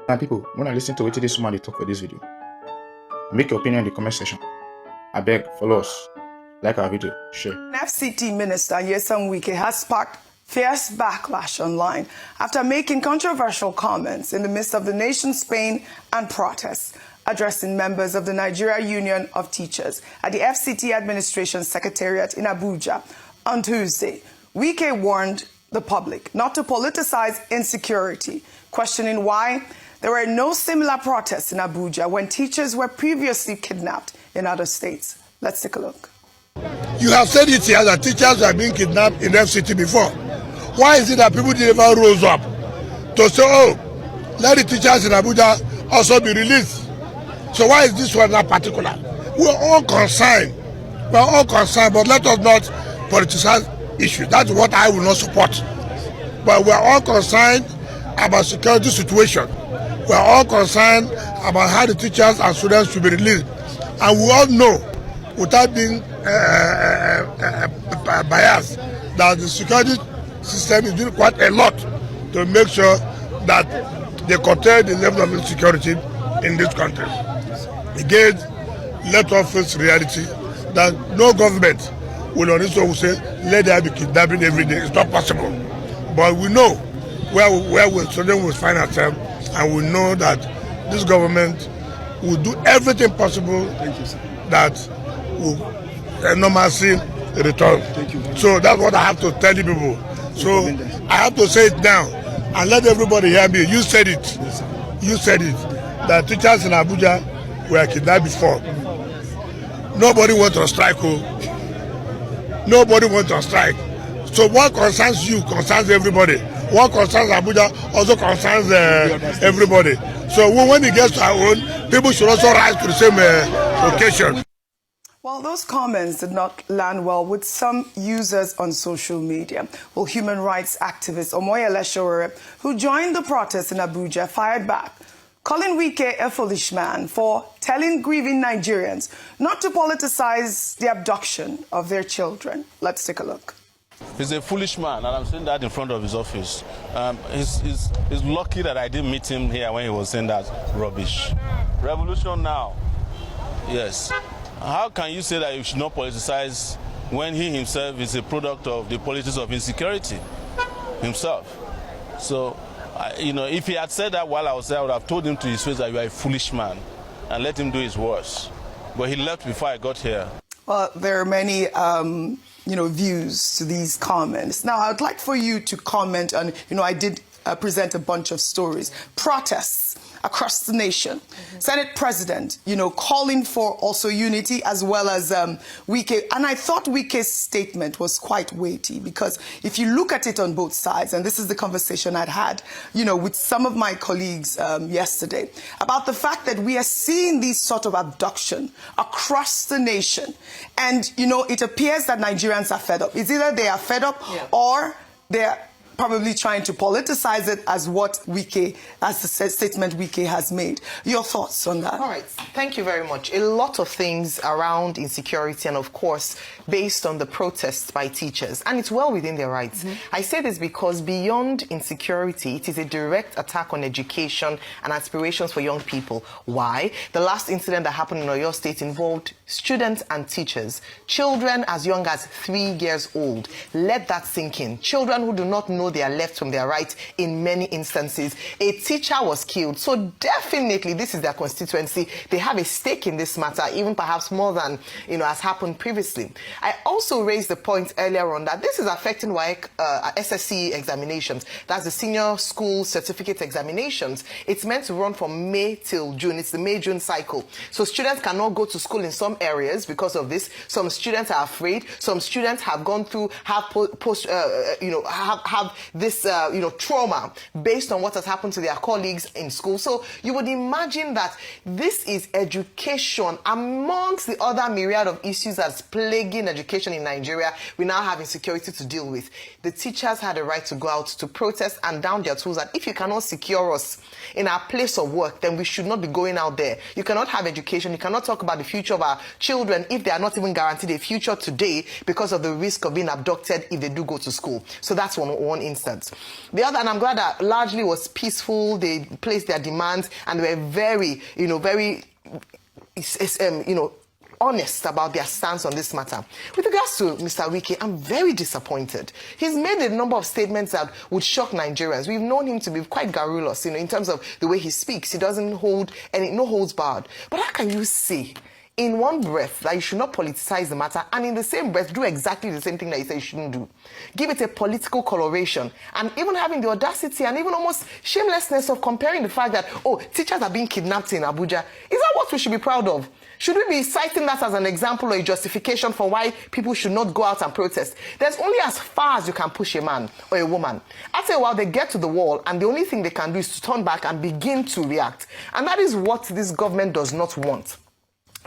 Now, people, when I listen to what this woman they talk for this video, make your opinion in the comment section. I beg, follow us, like our video, share. FCT Minister Nyesom Wike has sparked fierce backlash online after making controversial comments in the midst of the nation's pain and protests, addressing members of the Nigeria Union of Teachers at the FCT Administration Secretariat in Abuja on Tuesday. Wike warned the public not to politicize insecurity, questioning why there were no similar protests in Abuja when teachers were previously kidnapped in other states. Let's take a look. You have said it here that teachers are being kidnapped in FCT before. Why is it that people never rose up to say, oh, let the teachers in Abuja also be released? So why is this one not particular? We're all concerned. We're all concerned, but let us not politicize issues. That's what I will not support. But we're all concerned about security situation. We're all concerned about how the teachers and students should be released. And we all know, without being biased, that the security system is doing quite a lot to make sure that they contain the level of insecurity in this country. Again, let us face reality that no government will on its own say, let there be kidnapping every day. It's not possible. But we know where we children will find ourselves, and we know that this government will do everything possible that will normalcy return. So that's what I have to tell you people. So I have to say it now and let everybody hear me. You said it. You said it. That teachers in Abuja were kidnapped before. Nobody went on strike. Nobody went on strike. So what concerns you concerns everybody. What concerns Abuja also concerns everybody. So when it gets to our own, people should also rise to the same occasion. Well, those comments did not land well with some users on social media. Well, human rights activist Omoyele Sowore, who joined the protest in Abuja, fired back, calling Wike a foolish man for telling grieving Nigerians not to politicize the abduction of their children. Let's take a look. He's a foolish man, and I'm saying that in front of his office. He's lucky that I didn't meet him here when he was saying that rubbish. Revolution now. Yes. How can you say that you should not politicize when he himself is a product of the politics of insecurity himself? So, if he had said that while I was there, I would have told him to his face that you are a foolish man and let him do his worst. But he left before I got here. Well, there are many, views to these comments. Now, I'd like for you to comment on, I did present a bunch of stories. Protests across the nation. Senate President, calling for also unity as well as Wike. And I thought Wike's statement was quite weighty because if you look at it on both sides, and this is the conversation I'd had, with some of my colleagues yesterday, about the fact that we are seeing these sort of abduction across the nation. And, it appears that Nigerians are fed up. It's either they are fed up or they're probably trying to politicize it as what Wike, as the statement Wike has made. Your thoughts on that? All right. Thank you very much. A lot of things around insecurity and, of course, based on the protests by teachers. And it's well within their rights. I say this because beyond insecurity, it is a direct attack on education and aspirations for young people. Why? The last incident that happened in Oyo State involved students and teachers. Children as young as 3 years old. Let that sink in. Children who do not know their left from their right in many instances. A teacher was killed. So definitely this is their constituency. They have a stake in this matter, even perhaps more than has happened previously. I also raised the point earlier on that this is affecting SSC examinations. That's the senior school certificate examinations. It's meant to run from May till June. It's the May-June cycle. So students cannot go to school in some areas because of this. Some students are afraid. Some students have gone through, have this trauma based on what has happened to their colleagues in school. So you would imagine that this is education amongst the other myriad of issues that's plaguing education in Nigeria. We now have insecurity to deal with. The teachers had a right to go out to protest and down their tools that if you cannot secure us in our place of work, then we should not be going out there. You cannot have education. You cannot talk about the future of our children if they are not even guaranteed a future today because of the risk of being abducted if they do go to school. So that's one instance. The other, and I'm glad that largely was peaceful. They placed their demands and they were very, very, honest about their stance on this matter. With regards to Mr. Wike, I'm very disappointed. He's made a number of statements that would shock Nigerians. We've known him to be quite garrulous, in terms of the way he speaks. He doesn't hold no holds barred. But how can you say in one breath that you should not politicize the matter, and in the same breath do exactly the same thing that you say you shouldn't do? Give it a political coloration, and even having the audacity and even almost shamelessness of comparing the fact that, teachers are being kidnapped in Abuja. Is that what we should be proud of? Should we be citing that as an example or a justification for why people should not go out and protest? There's only as far as you can push a man or a woman. After a while, they get to the wall, and the only thing they can do is to turn back and begin to react. And that is what this government does not want.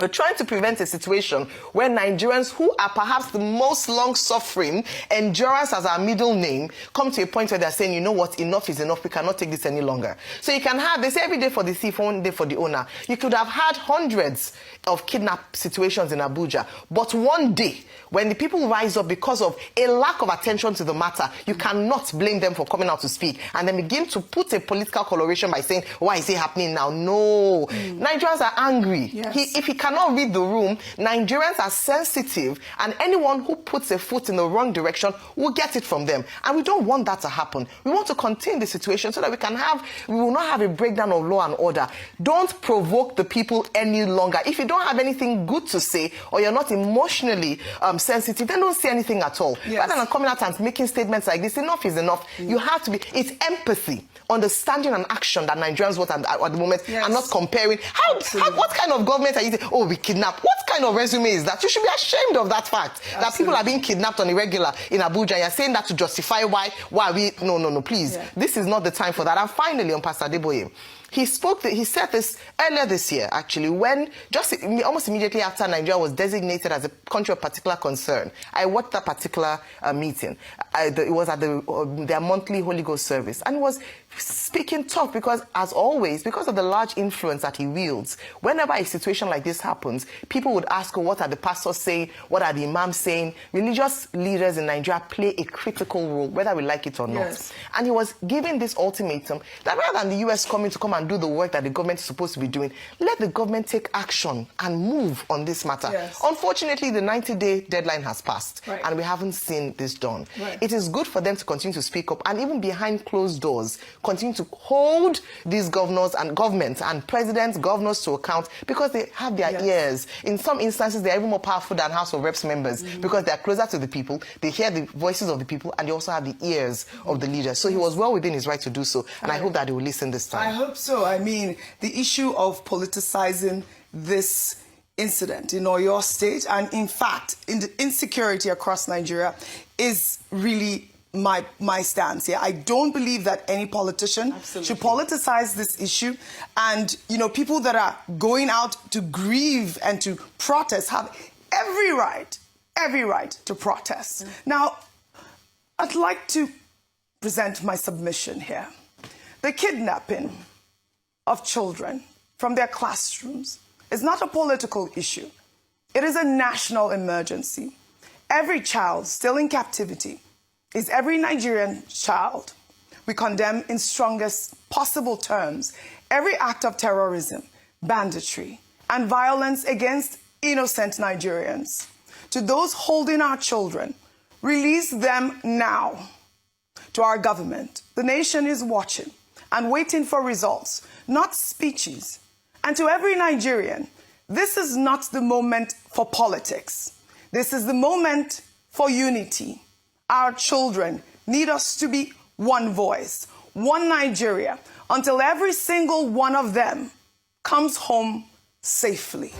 We're trying to prevent a situation where Nigerians, who are perhaps the most long-suffering, endurance as our middle name, come to a point where they're saying, you know what, enough is enough, we cannot take this any longer. So you can have, they say every day for the thief, one day for the owner. You could have had hundreds of kidnap situations in Abuja, but one day, when the people rise up because of a lack of attention to the matter, you cannot blame them for coming out to speak and then begin to put a political coloration by saying, why is it happening now? No. Nigerians are angry. Yes. If he cannot read the room, Nigerians are sensitive, and anyone who puts a foot in the wrong direction will get it from them. And we don't want that to happen. We want to contain the situation so that we will not have a breakdown of law and order. Don't provoke the people any longer. If you don't have anything good to say, or you're not emotionally sensitive, then don't say anything at all. Yes. Rather than coming out and making statements like this, enough is enough. You have to be, it's empathy, understanding and action that Nigerians want at the moment, and not comparing. What kind of government are you saying, we kidnap? What kind of resume is that? You should be ashamed of that fact. Absolutely. That people are being kidnapped on a regular in Abuja. You're saying that to justify why we... No, please. Yeah. This is not the time for that. And finally, on Pastor Adeboye, he said this earlier this year, actually, when almost immediately after Nigeria was designated as a country of particular concern. I watched that particular meeting. It was at their monthly Holy Ghost service, and he was speaking tough because, as always, because of the large influence that he wields, whenever a situation like this happens, people would ask, what are the pastors saying? What are the imams saying? Religious leaders in Nigeria play a critical role, whether we like it or not. Yes. And he was giving this ultimatum that rather than the US come and do the work that the government is supposed to be doing, let the government take action and move on this matter. Yes. Unfortunately, the 90-day deadline has passed, and we haven't seen this done. It is good for them to continue to speak up, and even behind closed doors, continue to hold these governors and governments and presidents, governors to account, because they have their ears. In some instances, they're even more powerful than House of Reps members, because they're closer to the people, they hear the voices of the people, and they also have the ears of the leaders. So he was well within his right to do so, and I hope that he will listen this time. I hope so. I mean, the issue of politicizing this incident in Oyo State, and in fact, in the insecurity across Nigeria, is really my stance here. I don't believe that any politician should politicize this issue, and people that are going out to grieve and to protest have every right to protest. Now, I'd like to present my submission here. The kidnapping of children from their classrooms is not a political issue. It is a national emergency. Every child still in captivity is every Nigerian child. We condemn in strongest possible terms every act of terrorism, banditry, and violence against innocent Nigerians. To those holding our children, release them now. To our government, the nation is watching and waiting for results, not speeches. And to every Nigerian, this is not the moment for politics. This is the moment for unity. Our children need us to be one voice, one Nigeria, until every single one of them comes home safely.